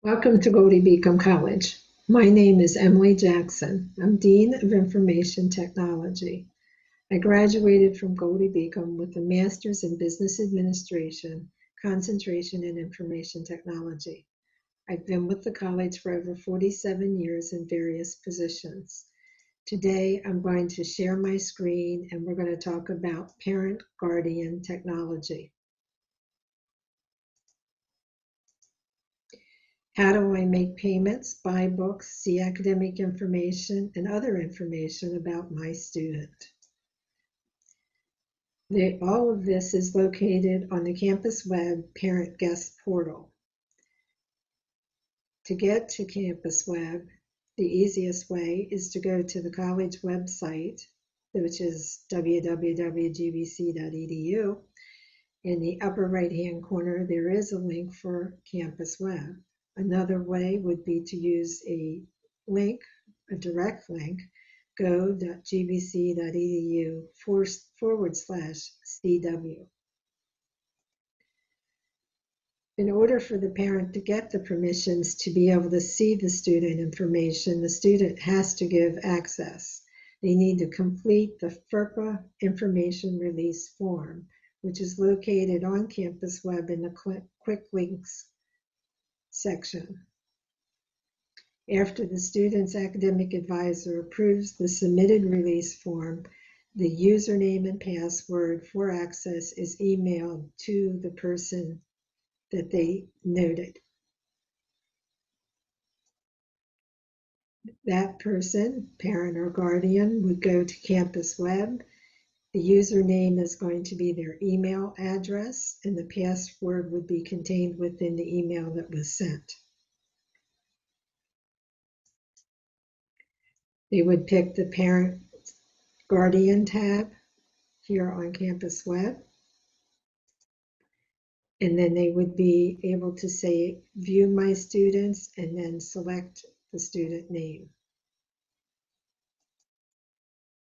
Welcome to Goldey-Beacom College. My name is Emily Jackson. I'm Dean of Information Technology. I graduated from Goldey-Beacom with a Master's in Business Administration, concentration in Information Technology. I've been with the college for over 47 years in various positions. Today, I'm going to share my screen and we're going to talk about ParentGuardian technology. How do I make payments, buy books, see academic information, and other information about my student? All of this is located on the campus web Parent Guest Portal. To get to campus web, the easiest way is to go to the college website, which is www.gbc.edu. In the upper right-hand corner, there is a link for campus web. Another way would be to use a link, a direct link, go.gbc.edu/CW. In order for the parent to get the permissions to be able to see the student information, the student has to give access. They need to complete the FERPA information release form, which is located on campus web in the quick links section. After the student's academic advisor approves the submitted release form, the username and password for access is emailed to the person that they noted. That person, parent or guardian, would go to campus web. The username is going to be their email address, and the password would be contained within the email that was sent. They would pick the ParentGuardian tab here on campus web, and then they would be able to say, view my students, and then select the student name.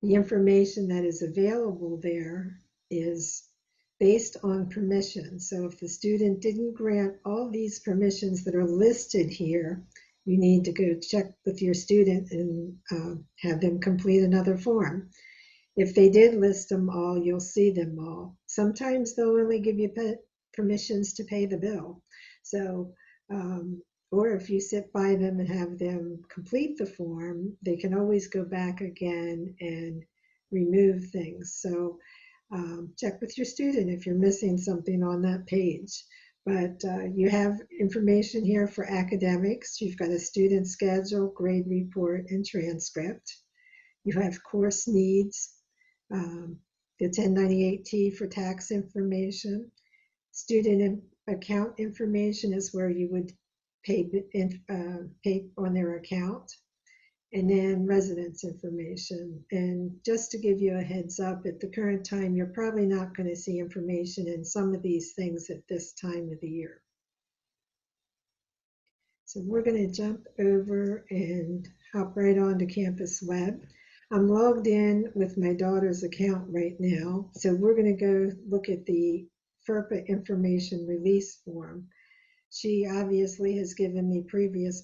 The information that is available there is based on permission. So if the student didn't grant all these permissions that are listed here, you need to go check with your student and have them complete another form. If they did list them all, you'll see them all. Sometimes they'll only give you permissions to pay the bill. So, or if you sit by them and have them complete the form, they can always go back again and remove things. So check with your student if you're missing something on that page. But you have information here for academics. You've got a student schedule, grade report, and transcript. You have course needs, the 1098-T for tax information. Student account information is where you would pay on their account, and then residence information. And just to give you a heads up, at the current time, you're probably not going to see information in some of these things at this time of the year. So we're going to jump over and hop right onto campus web. I'm logged in with my daughter's account right now, so we're going to go look at the FERPA information release form. She obviously has given me previous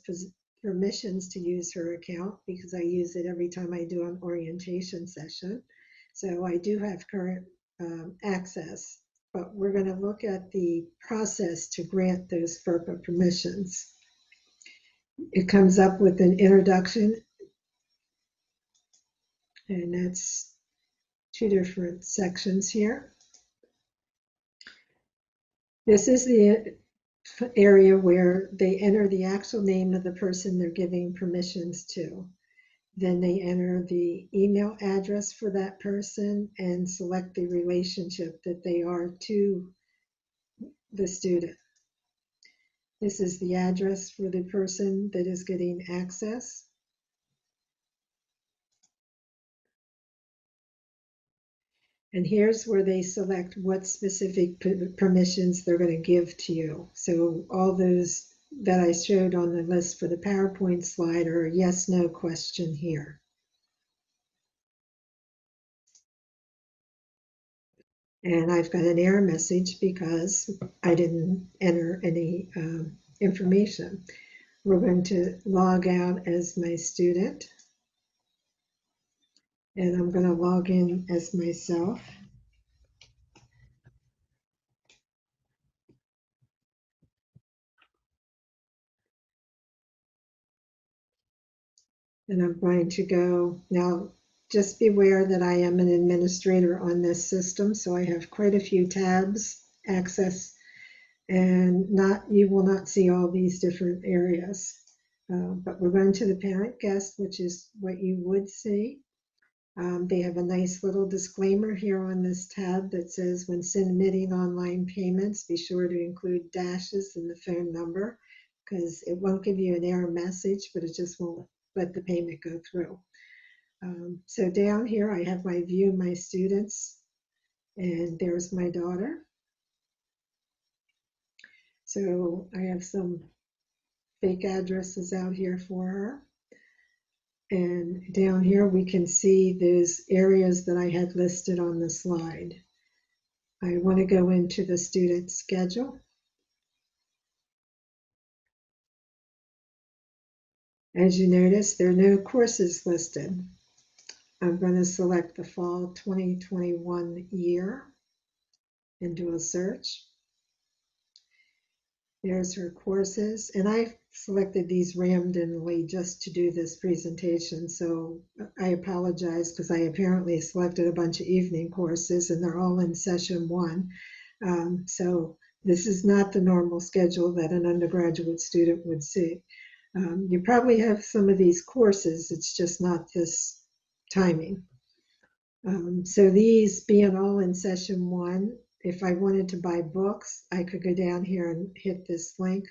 permissions to use her account because I use it every time I do an orientation session. So I do have current access, but we're going to look at the process to grant those FERPA permissions. It comes up with an introduction, and that's two different sections here. This is the area where they enter the actual name of the person they're giving permissions to. Then they enter the email address for that person and select the relationship that they are to the student. This is the address for the person that is getting access. And here's where they select what specific permissions they're going to give to you. So all those that I showed on the list for the PowerPoint slide are a yes/no question here. And I've got an error message because I didn't enter any information. we're going to log out as my student, and I'm going to log in as myself. And I'm going to go now. Just beware that I am an administrator on this system, so I have quite a few tabs access, and you will not see all these different areas. But we're going to the parent guest, which is what you would see. They have a nice little disclaimer here on this tab that says, when submitting online payments, be sure to include dashes in the phone number, because it won't give you an error message, but it just won't let the payment go through. So down here, I have my view my students, and there's my daughter. So I have some fake addresses out here for her. And down here, we can see those areas that I had listed on the slide. I want to go into the student schedule. As you notice, there are no courses listed. I'm going to select the fall 2021 year and do a search. There's her courses, and I've selected these randomly just to do this presentation, so I apologize because I apparently selected a bunch of evening courses and they're all in session 1. So this is not the normal schedule that an undergraduate student would see. You probably have some of these courses, it's just not this timing. So these being all in session 1, if I wanted to buy books, I could go down here and hit this link.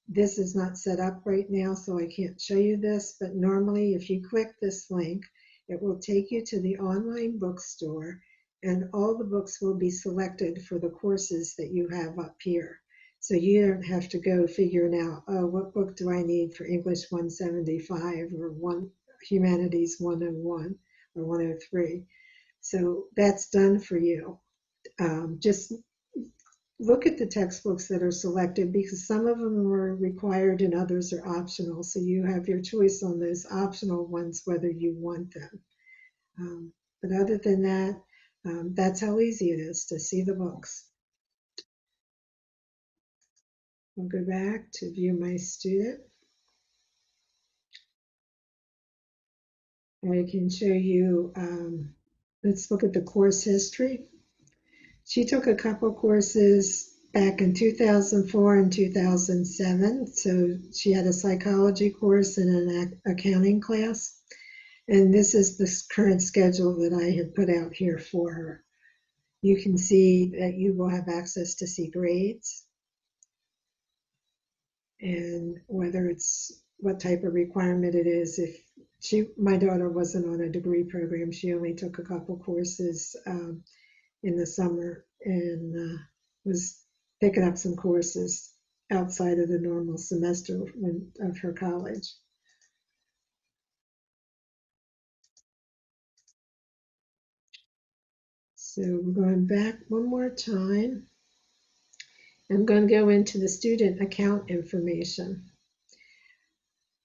This is not set up right now, so I can't show you this, but normally if you click this link, it will take you to the online bookstore, and all the books will be selected for the courses that you have up here. So you don't have to go figuring out, oh, what book do I need for English 175 or Humanities 101 or 103. So that's done for you. Just look at the textbooks that are selected, because some of them are required and others are optional. So you have your choice on those optional ones, whether you want them. But other than that, that's how easy it is to see the books. I'll go back to view my student. I can show you, let's look at the course history. She took a couple courses back in 2004 and 2007. So she had a psychology course and an accounting class. And this is the current schedule that I have put out here for her. You can see that you will have access to see grades and whether it's what type of requirement it is. If my daughter wasn't on a degree program, she only took a couple courses in the summer and was picking up some courses outside of the normal semester of her college. So we're going back one more time. I'm going to go into the student account information.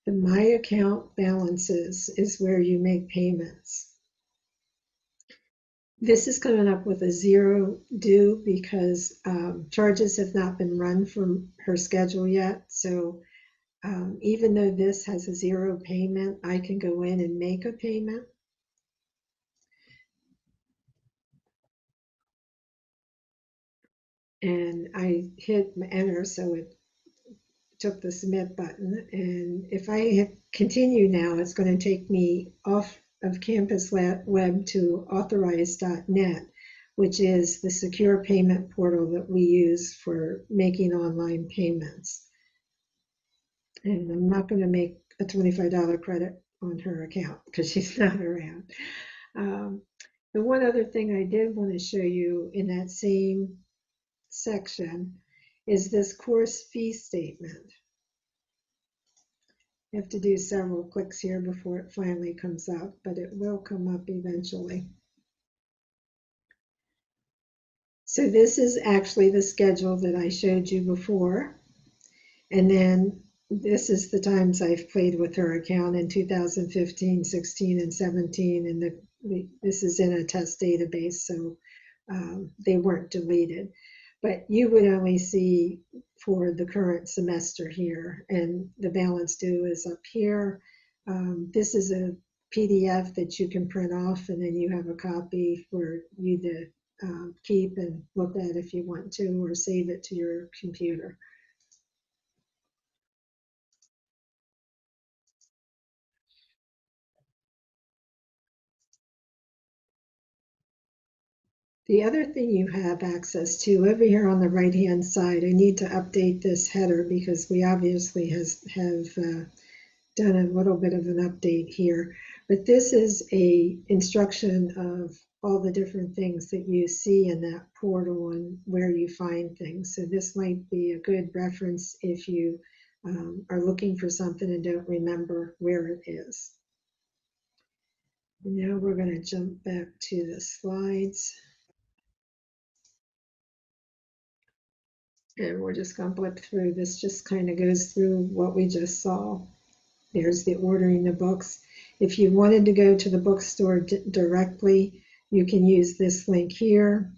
The My Account Balances is where you make payments. This is coming up with a 0 due because charges have not been run from her schedule yet. So even though this has a 0 payment, I can go in and make a payment. And I hit enter, so it took the submit button. And if I hit continue now, it's going to take me off of Campus Web to authorize.net, which is the secure payment portal that we use for making online payments. And I'm not going to make a $25 credit on her account because she's not around. The one other thing I did want to show you in that same section is this course fee statement. You have to do several clicks here before it finally comes up, but it will come up eventually. So this is actually the schedule that I showed you before. And then this is the times I've played with her account in 2015, 16, and 17, and this is in a test database, so they weren't deleted. But you would only see for the current semester here, and the balance due is up here. This is a PDF that you can print off, and then you have a copy for you to keep and look at if you want to, or save it to your computer. The other thing you have access to over here on the right-hand side, I need to update this header because we obviously have done a little bit of an update here. But this is a instruction of all the different things that you see in that portal and where you find things. So this might be a good reference if you are looking for something and don't remember where it is. And now we're going to jump back to the slides. And we're just going to blip through. This just kind of goes through what we just saw. There's the ordering the books. If you wanted to go to the bookstore directly, you can use this link here.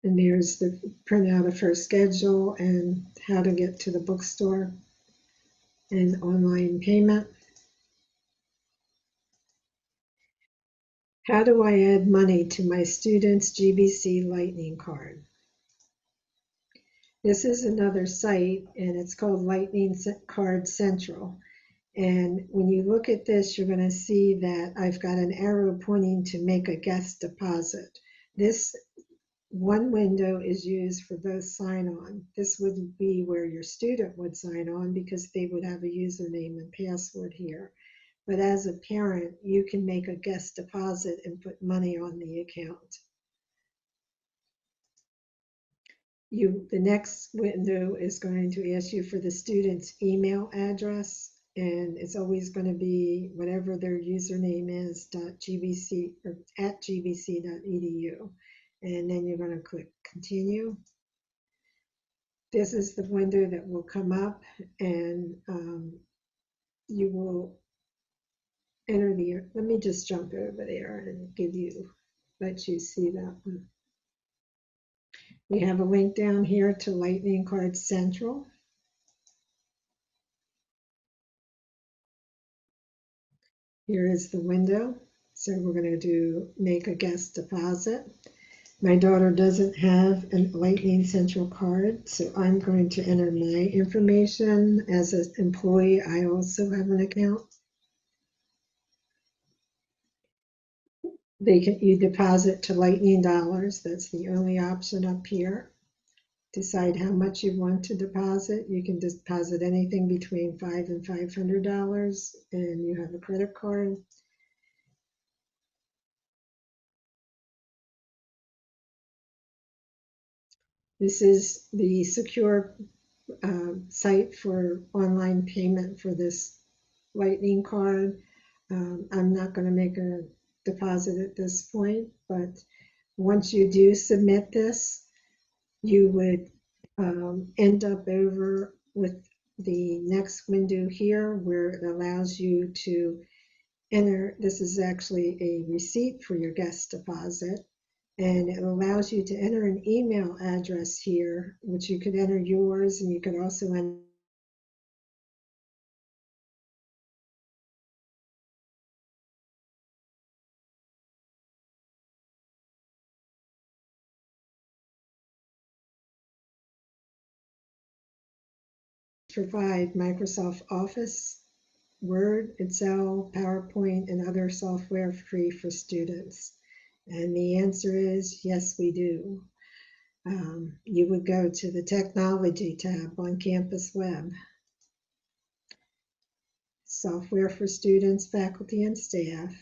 And there's the printout of her schedule and how to get to the bookstore and online payment. How do I add money to my student's GBC Lightning Card? This is another site, and it's called Lightning Card Central. And when you look at this, you're going to see that I've got an arrow pointing to make a guest deposit. This one window is used for both sign-on. This would be where your student would sign on because they would have a username and password here. But as a parent, you can make a guest deposit and put money on the account. The next window is going to ask you for the student's email address, and it's always going to be whatever their username is, .gbc or at gbc.edu. And then you're going to click continue. This is the window that will come up, and you will enter let me just jump over there and let you see that one. We have a link down here to Lightning Card Central. Here is the window. So we're going to do make a guest deposit. My daughter doesn't have a Lightning Central card, so I'm going to enter my information. As an employee, I also have an account. You deposit to Lightning Dollars. That's the only option up here. Decide how much you want to deposit. You can deposit anything between $5 and $500, and you have a credit card. This is the secure site for online payment for this Lightning card. I'm not going to make a deposit at this point, but once you do submit this, you would end up over with the next window here where it allows you to enter. This is actually a receipt for your guest deposit, and it allows you to enter an email address here, which you could enter yours, and you could also enter provide Microsoft Office, Word, Excel, PowerPoint, and other software free for students? And the answer is yes, we do. You would go to the Technology tab on Campus Web. Software for students, faculty, and staff.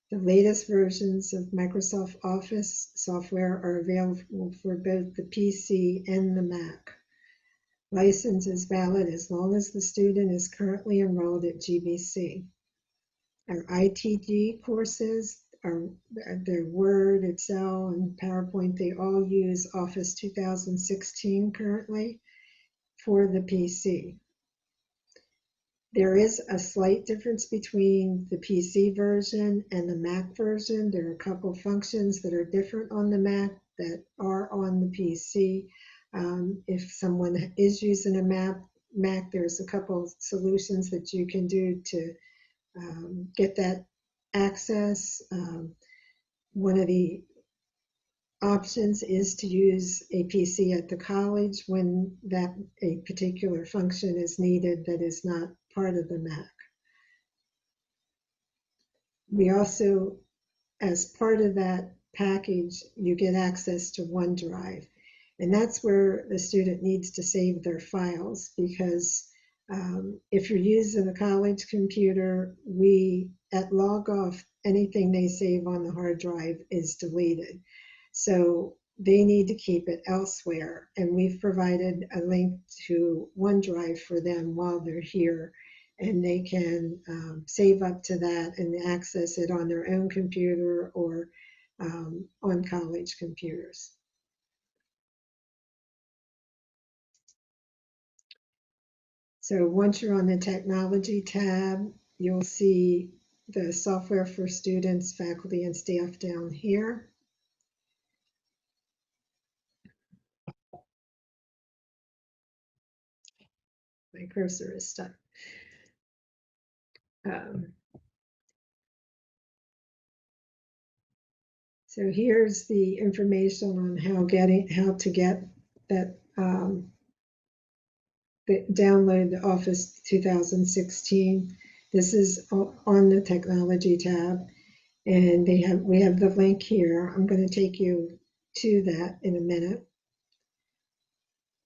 The latest versions of Microsoft Office software are available for both the PC and the Mac. License is valid as long as the student is currently enrolled at GBC. Our ITG courses their Word, Excel, and PowerPoint, they all use Office 2016 currently for the PC. There is a slight difference between the PC version and the Mac version. There are a couple functions that are different on the Mac that are on the PC. If someone is using a Mac, there's a couple solutions that you can do to get that access. One of the options is to use a PC at the college when a particular function is needed that is not part of the Mac. We also, as part of that package, you get access to OneDrive. And that's where the student needs to save their files, because if you're using a college computer, at log off, anything they save on the hard drive is deleted. So they need to keep it elsewhere. And we've provided a link to OneDrive for them while they're here. And they can save up to that and access it on their own computer or on college computers. So once you're on the Technology tab, you'll see the software for students, faculty, and staff down here. My cursor is stuck. So here's the information on how to get that download the Office 2016. This is on the Technology tab, and we have the link here. I'm going to take you to that in a minute.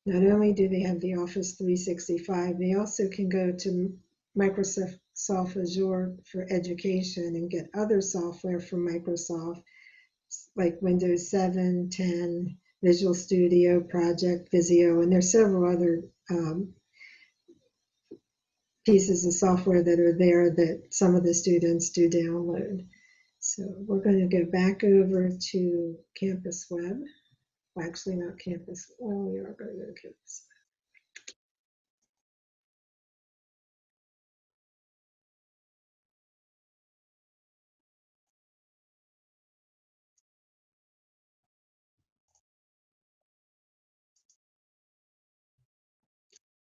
Not only do they have the Office 365, they also can go to Microsoft Azure for education and get other software from Microsoft, like Windows 7, 10, Visual Studio, Project, Visio, and there's several other pieces of software that are there that some of the students do download. So we're going to go back over to Campus Web. Well, actually not Campus. Well, we are going to go to Campus Web.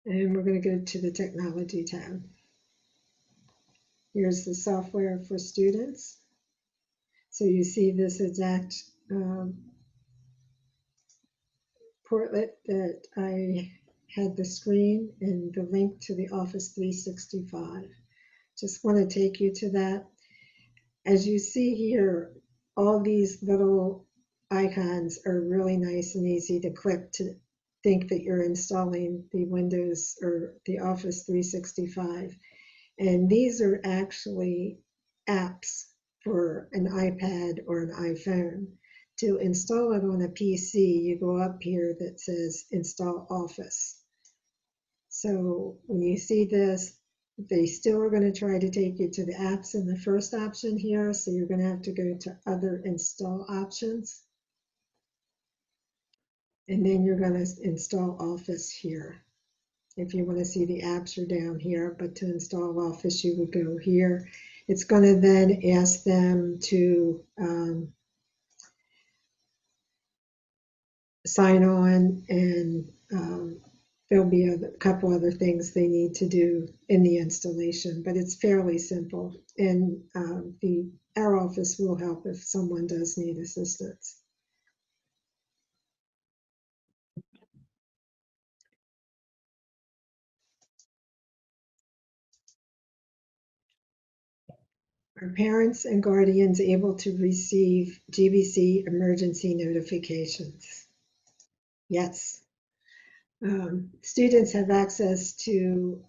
And we're going to go to the Technology tab. Here's the software for students. So you see this exact portlet that I had the screen and the link to the Office 365. Just want to take you to that. As you see here, all these little icons are really nice and easy to click to think that you're installing the Windows or the Office 365. And these are actually apps for an iPad or an iPhone. To install it on a PC, you go up here that says Install Office. So when you see this, they still are going to try to take you to the apps in the first option here. So you're going to have to go to Other Install Options. And then you're going to install Office here. If you want to see the apps, you're down here, but to install Office, you would go here. It's going to then ask them to sign on, and there'll be a couple other things they need to do in the installation, but it's fairly simple. And our office will help if someone does need assistance. Are parents and guardians able to receive GBC emergency notifications? Yes. Students have access to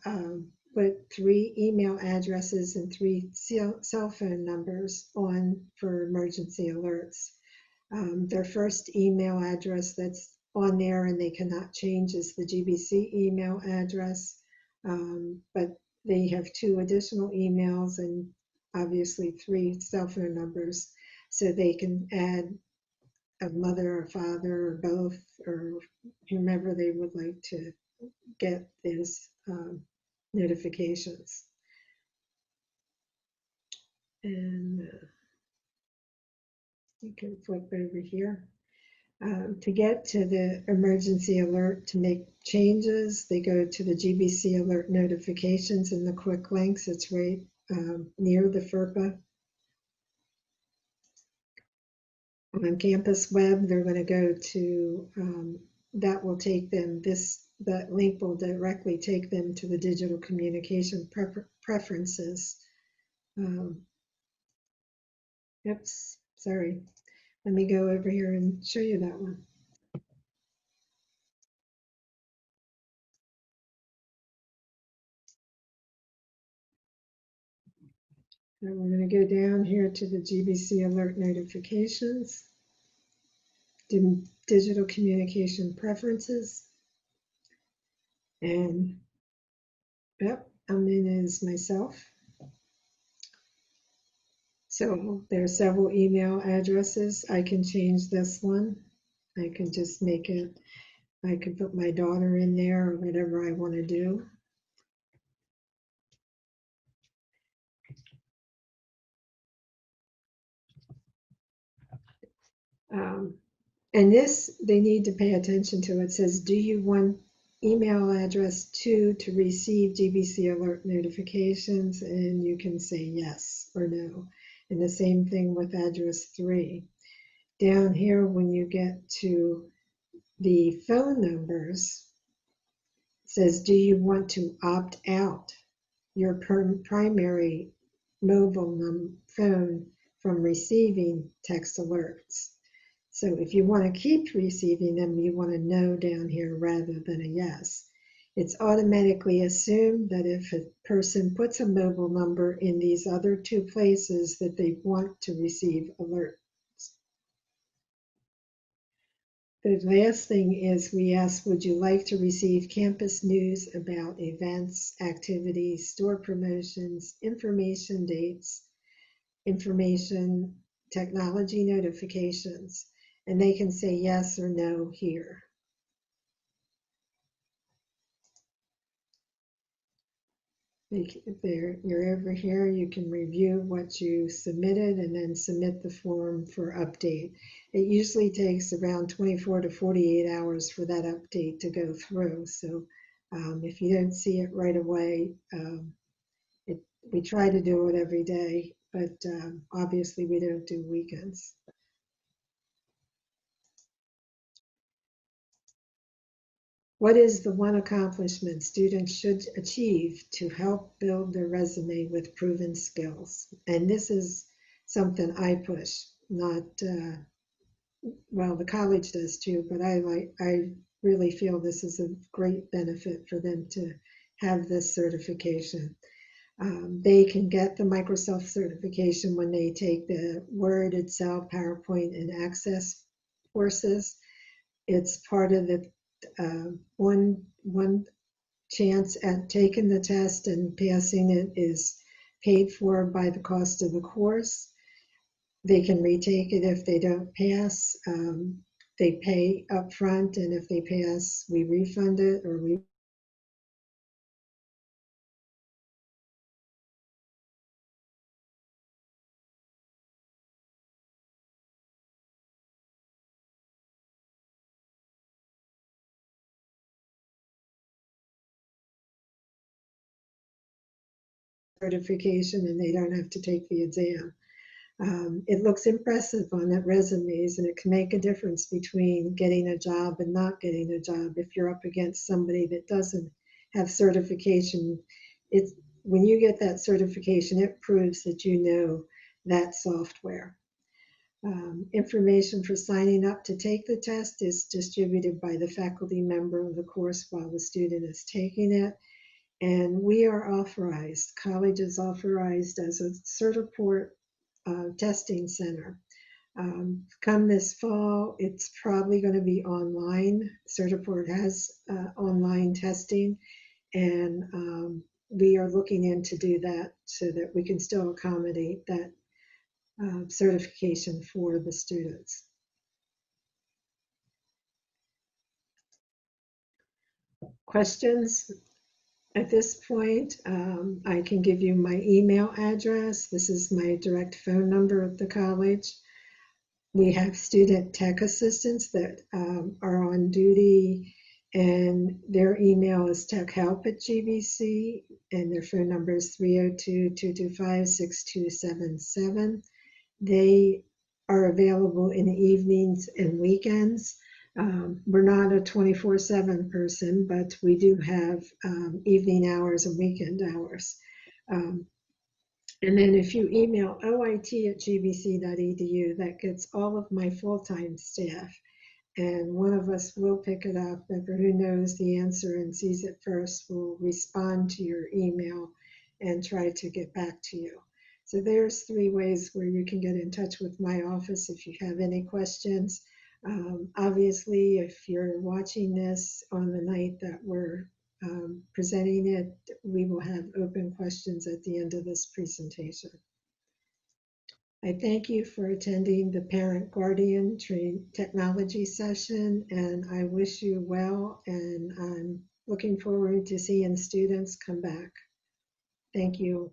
3 email addresses and 3 cell phone numbers on for emergency alerts. Their first email address that's on there and they cannot change is the GBC email address, but they have 2 additional emails and obviously 3 cell phone numbers. so they can add a mother or father or both or whomever they would like to get these notifications. And you can flip over here. To get to the emergency alert to make changes, they go to the GBC alert notifications and the quick links. It's right near the FERPA. On campus web, they're going to go to, that will take them, that link will directly take them to the digital communication preferences. Oops, sorry. Let me go over here and show you that one. And we're going to go down here to the GBC alert notifications, digital communication preferences, and yep, I'm in as myself. So there are several email addresses. I can change this one. I can just make it, I can put my daughter in there or whatever I want to do. And this, they need to pay attention to. It says, do you want email address 2 to receive GBC alert notifications? And you can say yes or no. And the same thing with address 3. Down here, when you get to the phone numbers, it says, do you want to opt out your primary mobile phone from receiving text alerts? So if you want to keep receiving them, you want a no down here rather than a yes. It's automatically assumed that if a person puts a mobile number in these other 2 places that they want to receive alerts. The last thing is we ask, would you like to receive campus news about events, activities, store promotions, information dates, information, technology notifications? And they can say yes or no here. You're over here, you can review what you submitted and then submit the form for update. It usually takes around 24 to 48 hours for that update to go through. So if you don't see it right away, we try to do it every day, but obviously we don't do weekends. What is the one accomplishment students should achieve to help build their resume with proven skills? And this is something I push, not, well, the college does too, but I really feel this is a great benefit for them to have this certification. They can get the Microsoft certification when they take the Word, Excel, PowerPoint, and Access courses. It's part of the one chance at taking the test and passing it is paid for by the cost of the course. They can retake it if they don't pass. They pay up front, and if they pass, we refund it or we certification and they don't have to take the exam. It looks impressive on that resumes, and it can make a difference between getting a job and not getting a job. If you're up against somebody that doesn't have certification, it's, when you get that certification, it proves that you know that software. Information for signing up to take the test is distributed by the faculty member of the course while the student is taking it. And we are authorized, college is authorized as a Certiport testing center. Come this fall, it's probably going to be online. Certiport has online testing, and we are looking in to do that so that we can still accommodate that certification for the students. Questions? At this point, I can give you my email address. This is my direct phone number at the college. We have student tech assistants that are on duty, and their email is techhelp@GBC, and their phone number is 302-225-6277. They are available in the evenings and weekends. We're not a 24/7 person, but we do have evening hours and weekend hours. And then if you email oit@gbc.edu, that gets all of my full-time staff. And one of us will pick it up, but who knows the answer and sees it first will respond to your email and try to get back to you. So there's 3 ways where you can get in touch with my office if you have any questions. Obviously, if you're watching this on the night that we're presenting it, we will have open questions at the end of this presentation. I thank you for attending the Parent Guardian Technology session, and I wish you well, and I'm looking forward to seeing students come back. Thank you.